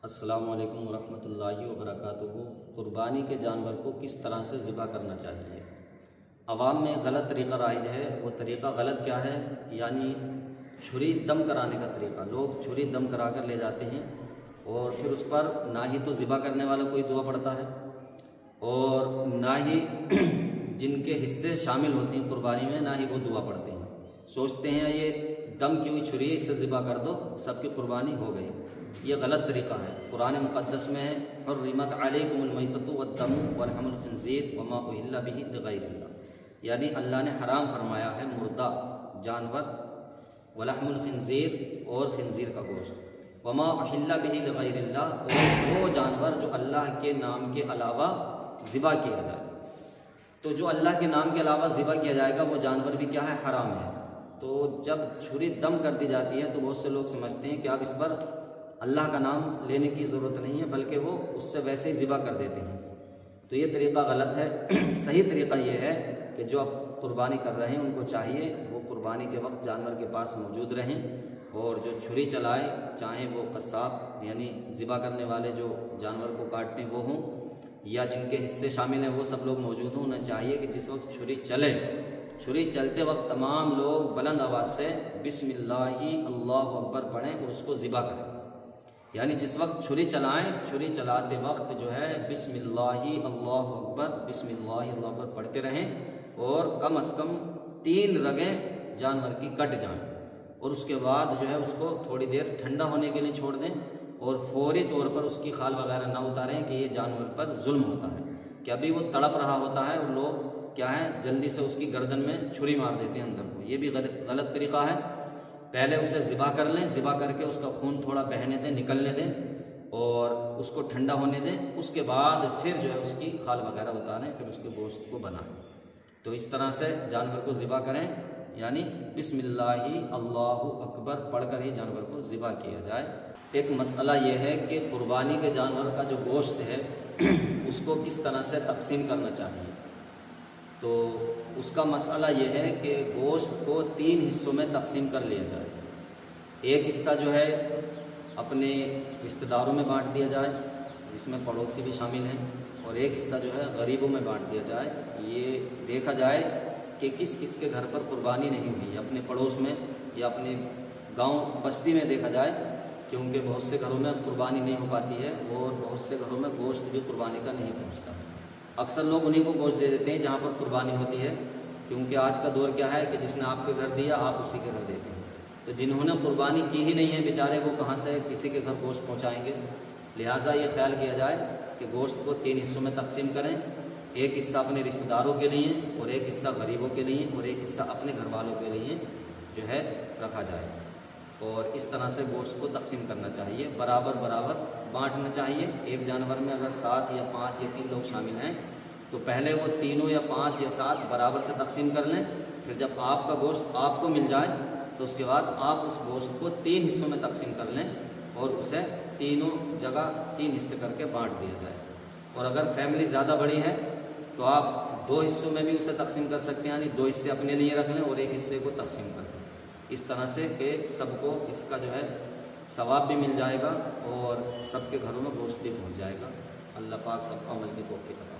السلام علیکم ورحمۃ اللہ وبرکاتہ۔ قربانی کے جانور کو کس طرح سے ذبح کرنا چاہیے؟ عوام میں غلط طریقہ رائج ہے۔ وہ طریقہ غلط کیا ہے؟ یعنی چھری دم کرانے کا طریقہ۔ لوگ چھری دم کرا کر لے جاتے ہیں اور پھر اس پر نہ ہی تو ذبح کرنے والا کوئی دعا پڑتا ہے اور نہ ہی جن کے حصے شامل ہوتے ہیں قربانی میں نہ ہی وہ دعا پڑھتے ہیں۔ سوچتے ہیں یہ دم کی ہوئی چھری ہے، اس سے ذبح کر دو، سب کی قربانی ہو گئی۔ یہ غلط طریقہ ہے۔ قرآن مقدس میں ہے حرمت علیکم المیتۃ والدم ولحم الخنزیر وما اہل بہ لغیر اللہ، یعنی اللہ نے حرام فرمایا ہے مردہ جانور، ولحم الخنزیر اور خنزیر کا گوشت، وما اہل بہ لغیر اللہ، اور وہ جانور جو اللہ کے نام کے علاوہ ذبح کیا جائے۔ تو جو اللہ کے نام کے علاوہ ذبح کیا جائے گا وہ جانور بھی کیا ہے؟ حرام ہے۔ تو جب چھری دم کر دی جاتی ہے تو بہت سے لوگ سمجھتے ہیں کہ اب اس پر اللہ کا نام لینے کی ضرورت نہیں ہے، بلکہ وہ اس سے ویسے ہی ذبح کر دیتے ہیں۔ تو یہ طریقہ غلط ہے۔ صحیح طریقہ یہ ہے کہ جو اب قربانی کر رہے ہیں ان کو چاہیے وہ قربانی کے وقت جانور کے پاس موجود رہیں، اور جو چھری چلائے چاہے وہ قصاب یعنی ذبح کرنے والے جو جانور کو کاٹتے ہیں وہ ہوں، یا جن کے حصے شامل ہیں وہ سب لوگ موجود ہوں۔ انہیں چاہیے کہ جس وقت چھری چلے، چھری چلتے وقت تمام لوگ بلند آواز سے بسم اللہ اللہ اکبر پڑھیں اور اس کو ذبح کریں۔ یعنی جس وقت چھری چلائیں، چھری چلاتے وقت جو ہے بسم اللہ اللہ اکبر بسم اللہ اللہ اکبر پڑھتے رہیں، اور کم از کم 3 رگیں جانور کی کٹ جائیں، اور اس کے بعد جو ہے اس کو تھوڑی دیر ٹھنڈا ہونے کے لیے چھوڑ دیں، اور فوری طور پر اس کی خال وغیرہ نہ اتاریں کہ یہ جانور پر ظلم ہوتا ہے، کہ ابھی وہ تڑپ رہا ہوتا ہے اور لوگ کیا ہے جلدی سے اس کی گردن میں چھری مار دیتے ہیں اندر کو۔ یہ بھی غلط طریقہ ہے۔ پہلے اسے ذبح کر لیں، ذبح کر کے اس کا خون تھوڑا بہنے دیں، نکلنے دیں، اور اس کو ٹھنڈا ہونے دیں، اس کے بعد پھر جو ہے اس کی خال وغیرہ اتاریں، پھر اس کے گوشت کو بنائیں۔ تو اس طرح سے جانور کو ذبح کریں، یعنی بسم اللہ اللہ اکبر پڑھ کر ہی جانور کو ذبح کیا جائے۔ ایک مسئلہ یہ ہے کہ قربانی کے جانور کا جو گوشت ہے اس کو کس طرح سے تقسیم کرنا چاہیے۔ تو اس کا مسئلہ یہ ہے کہ گوشت کو 3 حصوں میں تقسیم کر لیا جائے۔ ایک حصہ جو ہے اپنے رشتہ داروں میں بانٹ دیا جائے جس میں پڑوسی بھی شامل ہیں، اور ایک حصہ جو ہے غریبوں میں بانٹ دیا جائے۔ یہ دیکھا جائے کہ کس کس کے گھر پر قربانی نہیں ہوئی، اپنے پڑوس میں یا اپنے گاؤں بستی میں دیکھا جائے، کیونکہ بہت سے گھروں میں قربانی نہیں ہو پاتی ہے اور بہت سے گھروں میں گوشت بھی قربانی کا نہیں پہنچتا۔ اکثر لوگ انہیں کو گوشت دے دیتے ہیں جہاں پر قربانی ہوتی ہے، کیونکہ آج کا دور کیا ہے کہ جس نے آپ کے گھر دیا آپ اسی کے گھر دیتے ہیں۔ تو جنہوں نے قربانی کی ہی نہیں ہے بیچارے، وہ کہاں سے کسی کے گھر گوشت پہنچائیں گے؟ لہٰذا یہ خیال کیا جائے کہ گوشت کو 3 حصوں میں تقسیم کریں۔ ایک حصہ اپنے رشتہ داروں کے لیے، اور ایک حصہ غریبوں کے لیے، اور ایک حصہ اپنے گھر والوں کے لیے جو ہے رکھا جائے، اور اس طرح سے گوشت کو تقسیم کرنا چاہیے، برابر برابر بانٹنا چاہیے۔ ایک جانور میں اگر 7 یا 5 یا 3 لوگ شامل ہیں تو پہلے وہ 3 یا 5 یا 7 برابر سے تقسیم کر لیں، پھر جب آپ کا گوشت آپ کو مل جائے تو اس کے بعد آپ اس گوشت کو 3 حصوں میں تقسیم کر لیں، اور اسے تینوں جگہ 3 حصے کر کے بانٹ دیا جائے۔ اور اگر فیملی زیادہ بڑی ہے تو آپ 2 حصوں میں بھی اسے تقسیم کر سکتے ہیں، یعنی 2 حصے اپنے لیے رکھ لیں اور ایک حصے کو تقسیم کر دیں، اس طرح سے کہ سب کو اس کا جو ہے ثواب بھی مل جائے گا اور سب کے گھروں میں گوشت بھی پہنچ جائے گا۔ اللہ پاک سب کو عمل کی توفیق عطا